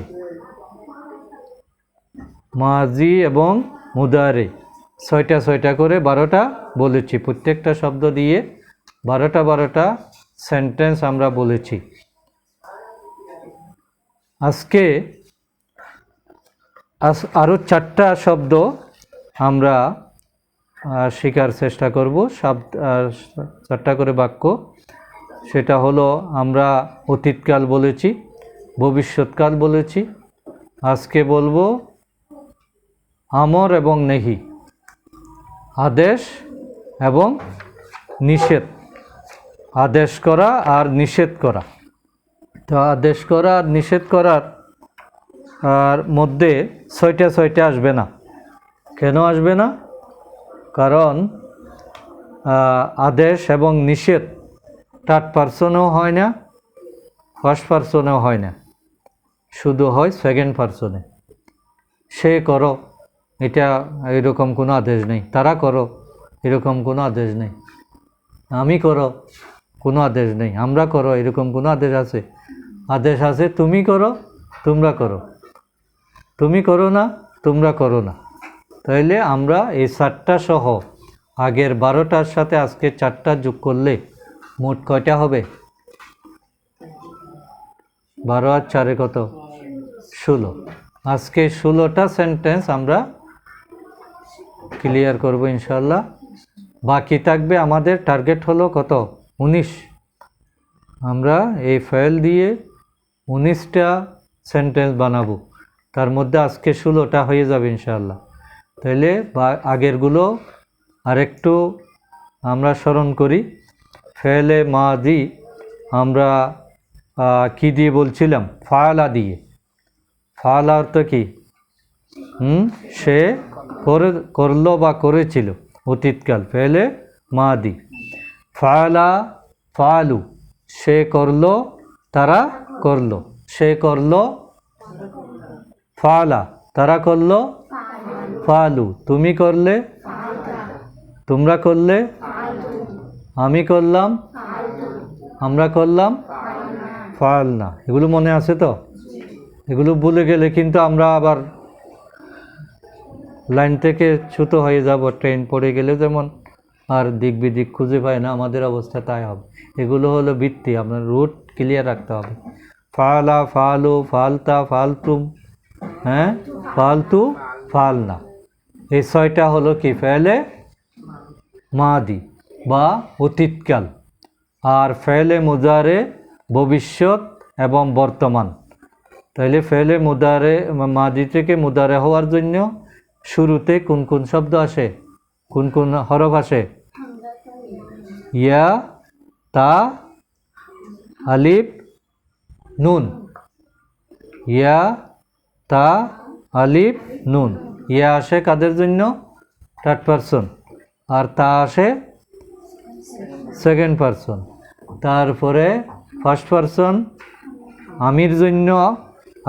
মাজি এবং মুদারে 6টা করে 12টা বলেছি। প্রত্যেকটা শব্দ দিয়ে 12টা সেন্টেন্স আমরা বলেছি। আজকে আরও 4টা শব্দ আমরা শেখার চেষ্টা করব, 4টা করে বাক্য। সেটা হলো, আমরা অতীতকাল বলেছি, ভবিষ্যৎকাল বলেছি। আজকে বলবো আমর এবং নেহি, আদেশ এবং নিষেধ, আদেশ করা আর নিষেধ করা। তো আদেশ করা আর নিষেধ করার মধ্যে 6টা আসবে না। কেন আসবে না? কারণ আদেশ এবং নিষেধ থার্ড পারসনেও হয় না, ফার্স্ট পারসনেও হয় না, শুধু হয় সেকেন্ড পারসনে। সে করো, এটা এরকম কোনো আদেশ নেই। তারা করো, এরকম কোনো আদেশ নেই। আমি করো, কোনো আদেশ নেই। আমরা করো, এরকম কোনো আদেশ আছে? আদেশ আছে তুমি করো, তোমরা করো। তুমি করো না, তোমরা করো না। তাইলে আমরা এই 4টা সহ আগের 12টার সাথে আজকে 4টা যোগ করলে মোট কয়টা হবে? 12 আর 4 কত? 16। আজকে 16টা সেন্টেন্স আমরা ক্লিয়ার করব ইনশাআল্লাহ। বাকি থাকবে, আমাদের টার্গেট হলো কত? 19। আমরা এই ফাইল দিয়ে 19টা সেন্টেন্স বানাবো। তার মধ্যে আজকে 16টা হয়ে যাবে ইনশাআল্লাহ। তাইলে আগেরগুলো আরেকটু আমরা স্মরণ করি। ফেলে মাদি আমরা কি দিয়ে বলছিলাম? ফাআলা দিয়ে। ফাআলা অর্থ কি? সে করলো বা করেছিল, অতীতকাল। ফেলে মাদি। ফাআলা ফাআলু, সে করলো, তারা করলো। সে করলো, ফাআলা, তারা করলো, ফাআলু। তুমি করলে, তোমরা করলে, আমি করলাম, আমরা করলাম, ফাআলনা। এগুলো মনে আছে তো? এগুলো ভুলে গেলে কিন্তু আমরা আবার লাইন থেকে চ্যুত হয়ে যাব। ট্রেন পড়ে গেলে যেমন আর দিক বিদিক খুঁজে পায় না, আমাদের অবস্থা তাই হবে। এগুলো হলো ভিত্তি, আপনার রুট ক্লিয়ার রাখতে হবে। ফালা, ফালু, ফালতা, ফালতুম, হ্যাঁ, ফালতু, ফালনা, এই ছয়টা হলো কি ফেলে মাদি বা অতীতকাল। আর ফেলে মুদারে ভবিষ্যৎ এবং বর্তমান। তাইলে ফেলে মুদারে মাদি থেকে মুদারে হওয়ার জন্য শুরুতে কোন কোন শব্দ আসে, কোন কোন হরফ আসে? ইয়া, তা, আলিফ, নুন। ইয়া, তা, আলিফ, নুন। ইয়া আসে কাদের জন্য? Third person. আর তা আসে সেকেন্ড পারসন। তারপরে ফার্স্ট পারসন আমির জন্য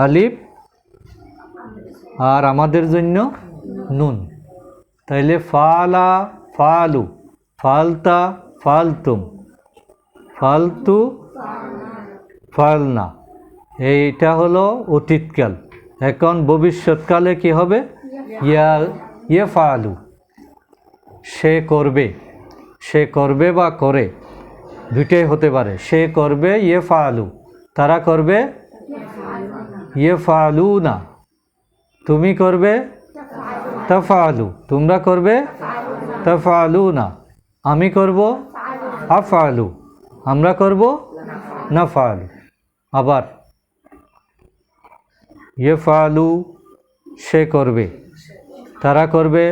আলিফ, আর আমাদের জন্য নুন। তাইলে ফালা, ফালু, ফালতা, ফালতুম, ফালতু, ফালনা, এইটা হলো অতীতকাল। এখন ভবিষ্যৎকালে কি হবে? ইয়ে ফালু, সে করবে। সে করবে বা করে, দুইটাই হতে পারে। সে করবে, ইয়ে ফালু, তারা করবে, ইয়ে ফালু না। তুমি করবে, তাফালু, তোমরা করবে, তাফালু না। আমি করব, আফালু, আমরা করব, নাফালু। আবার ইয়ে ফালু, সে করবে, তারা করবে,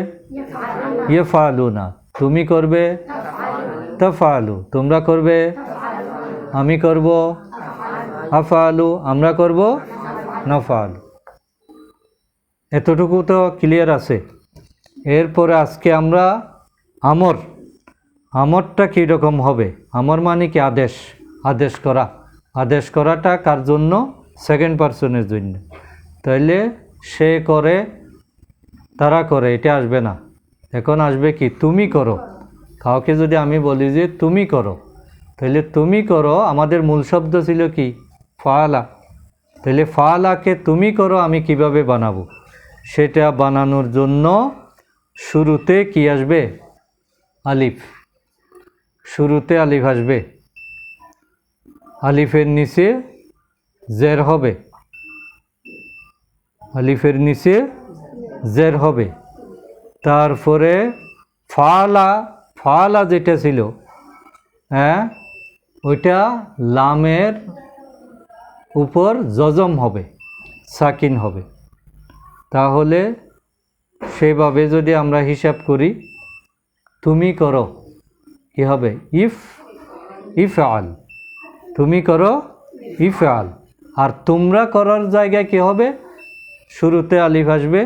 ইয়ে ফালু না। তুমি করবে, তাফালু, তোমরা করবে, আমি করব, আফালু, আমরা করব, নাফালু। এতটুকু তো ক্লিয়ার আছে। এরপরে আজকে আমরা আমর, আমরটা কীরকম হবে? আমর মানে কি? আদেশ, আদেশ করা। আদেশ করাটা কার জন্য? সেকেন্ড পারসনের জন্য। তাইলে সে করে, তারা করে, এটা আসবে না। এখন আসবে কি? তুমি করো। কাউকে যদি আমি বলি যে তুমি করো, তাহলে তুমি করো আমাদের মূল শব্দ ছিল কি? ফালা। তাহলে ফালাকে তুমি করো আমি কিভাবে বানাবো? সেটা বানানোর জন্য শুরুতে কি আসবে? আলিফ। শুরুতে আলিফ আসবে। আলিফের নিচে জের হবে। আলিফের নিচে জের হবে। তারপরে ফালা, ফালা যেটা ছিল, হ্যাঁ, ওইটা লামের উপর জজম হবে, সাকিন হবে। তাহলে সেভাবে যদি আমরা হিসাব করি, তুমি করো কি হবে? ইফআল। তুমি করো, ইফআল। আর তোমরা করার জায়গায় কি হবে? শুরুতে আলিফ আসবে,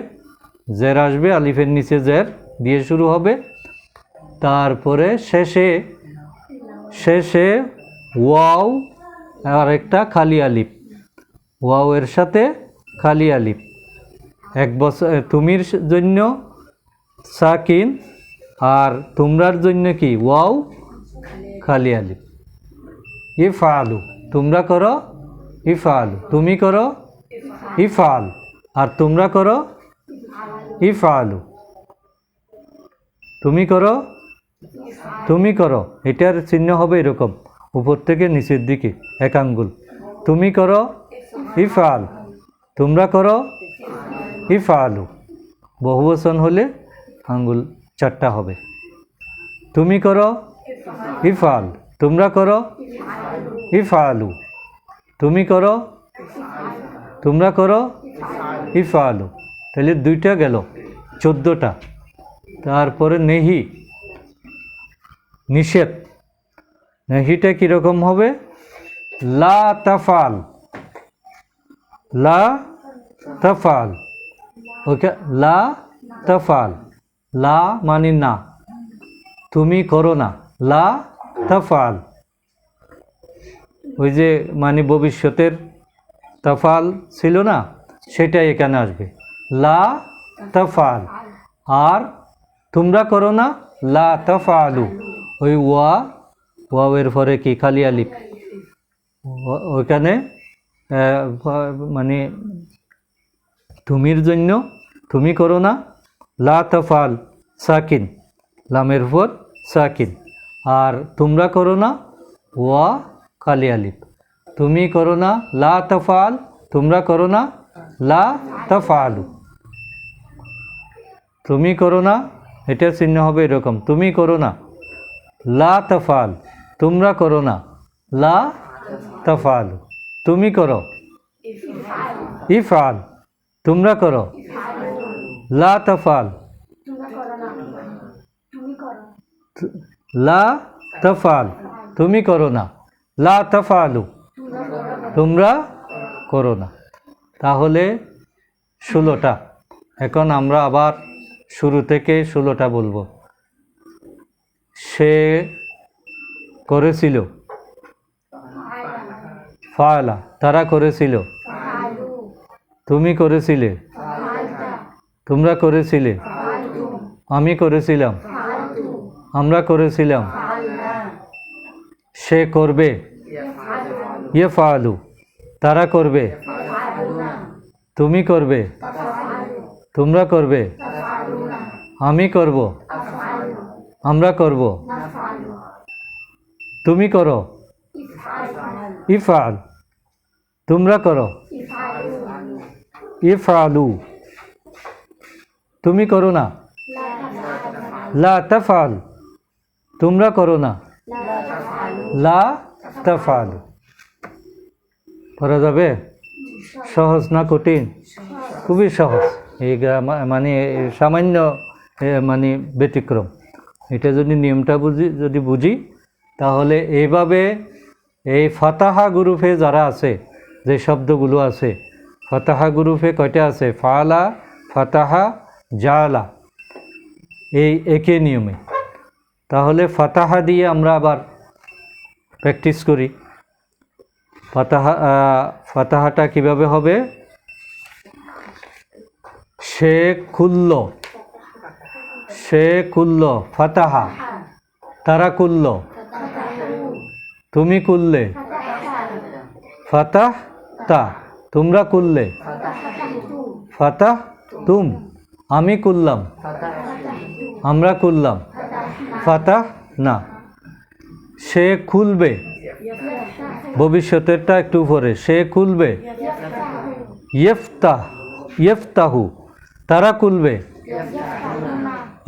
জের আসবে, আলিফের নিচে জের দিয়ে শুরু হবে। তারপরে শেষে শেষে ওয়াও আর একটা খালি আলিফ, ওয়াও এর সাথে খালি আলিফ। এক বছর তুমির জন্য সাকিন, আর তোমরার জন্য কি? ওয়াও খালি আলিফ। ইফআলু, তোমরা করো, ইফআলু, তুমি করো, ইফআল, আর তোমরা করো, ইফআলু। তুমি করো, তুমি করো, এটার চিহ্ন হবে এরকম, উপর থেকে নিচের দিকে এক আঙ্গুল। তুমি করো, ইফআল, তোমরা করো, ইফআলু। বহুবচন হলে আঙ্গুল চারটা হবে। তুমি করো, ইফআল, তোমরা করো, ইফআলু, তুমি করো, তোমরা করো, ইফআলু। তাহলে দুইটা গেল, 14টা। তারপরে নেহি, নিষেধ। নেহিটা কীরকম হবে? লা তাফাল, লা তাফাল। ওকে, লা তাফাল, লা মানে না, তুমি করো না, লা তাফাল। ওই যে মানে ভবিষ্যতের তাফাল ছিল না, সেটাই এখানে আসবে, লা তাফাল। আর তোমরা করো না, লা তাফালু। ওই ওয়াওয়ের পরে কি? খালি আলিফ। ওইখানে মানে তুমির জন্য তুমি করো না, লা তাফাল, সাকিন, লামের উপর সাকিন। আর তোমরা করো না ওয়া খালি আলিফ। তুমি করো না লা তাফআল, তোমরা করো না লা তাফআলু। তুমি করো না, এটার চিহ্ন হবে এরকম, তুমি করো না লা তাফআল, তোমরা করো না লা তাফআলু। তুমি করো ইফআল, তোমরা করো লা তাফআল, লা তাফআল, তুমি করো না লা তাফআলু, তোমরা করো না। তাহলে 16টা। এখন আমরা আবার শুরু থেকে 16টা বলবো। সে করেছিল, ফাআলা, তারা করেছিল, তুমি করেছিলে, তোমরা করেছিলে, আমি করেছিলাম, আমরা করেছিলাম, সে করবে, ইয়াফআলু, তারা করবে, তুমি করবে, তোমরা করবে, আমি করব, আমরা করব, তুমি করো, ইফআল, তোমরা করো, ইফআলু, তুমি করো না লা তাফআল, তোমরা করো না লা তাফআলু। পড়া যাবে? সহজ না কঠিন? খুবই সহজ। এই মানে সামান্য মানে ব্যতিক্রম। এটা যদি নিয়মটা বুঝি তাহলে এইভাবে এই ফাতাহা গ্রুপে যারা আছে, যে শব্দগুলো আছে ফাতাহা গ্রুপে কয়টা আছে? ফাআলা, ফাতাহা, জাআলা, এই একই নিয়মে। তাহলে ফাতাহা দিয়ে আমরা আবার প্র্যাকটিস করি। ফাতাহাটা কিভাবে হবে? সে খুলল, সে খুলল, ফাতাহা, তারা খুলল, তুমি খুললে, ফাতাহ তা, তোমরা খুললে, ফাতাহ তুম, আমি খুললাম, আমরা খুললাম, ফাতাহ না। সে খুলবে, ভবিষ্যতেরটা একটু উপরে, সে খুলবে, ইফতাহ, ইফতাহু, তারা খুলবে,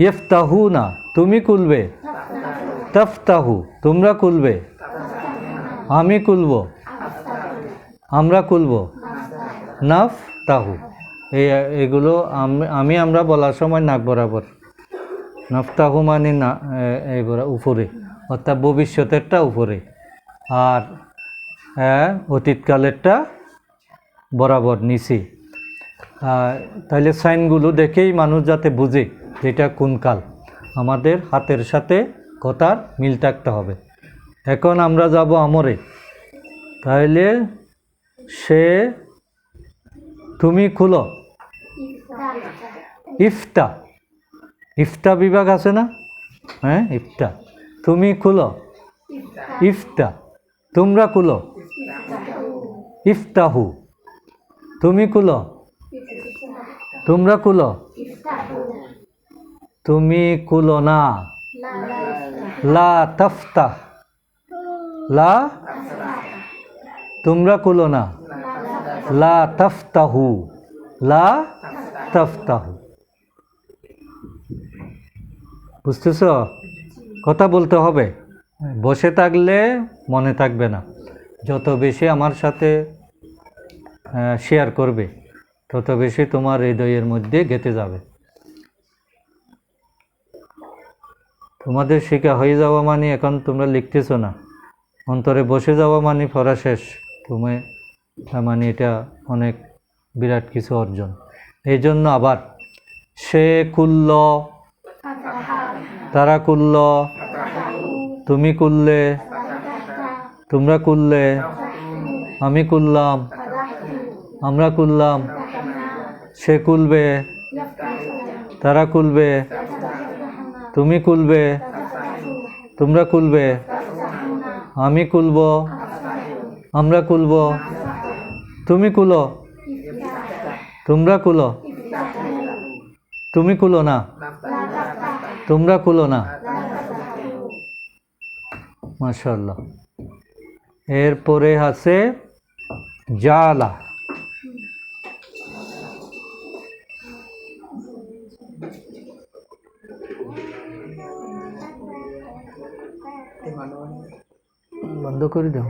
ইফতাহু না, তুমি খুলবে, তাফতাহু, তোমরা খুলবে, আমি খুলব, আমরা খুলব, নাফতাহু। এগুলো আমরা বলার সময় নাক বরাবর, নাফতাহু মানে না এই উপরে, অর্থাৎ ভবিষ্যতেরটা উপরে, আর অতীতকালেরটা বরাবর নিচে। তাহলে সাইনগুলো দেখেই মানুষ যাতে বুঝে যেটা কোন কাল, আমাদের হাতের সাথে কথার মিল থাকতে হবে। এখন আমরা যাব আমরে। তাহলে সে, তুমি খুলো, ইফতা, ইফতা বিভাগ আছে না? হ্যাঁ, ইফতা, তুমি খুলো, ইফতা, তোমরা খুলো, ইফতাহু, তুমি খুলো, তোমরা খুলো, তুমি খুলো না, লা তাফতাহ, লা, তোমরা খুলো না, লা তাফতাহু, লা তাফতাহু। বুঝতেছ? কথা বলতে হবে, বসে থাকলে মনে থাকবে না। যত বেশি আমার সাথে শেয়ার করবে তত বেশি তোমার হৃদয়ের মধ্যে গেঁথে যাবে। তোমাদের শেখা হয়ে যাওয়া মানে এখন তোমরা লিখতেছো না, অন্তরে বসে যাওয়া মানে পড়া শেষ। তুমি মানে এটা অনেক বিরাট কিছু অর্জন। এই জন্য আবার সে খুলল, তারা খুলল, তুমি খুললে, তোমরা খুললে, আমি খুললাম, আমরা খুললাম, সে খুলবে, তারা খুলবে, তুমি খুলবে, তোমরা খুলবে, আমি খুলব, আমরা খুলব, তুমি খুলো, তোমরা খুলো, তুমি খুলো না, তোমরা খুলো না, মাশাআল্লাহ। এরপরে আছে জালা। বন্ধ করে দাও।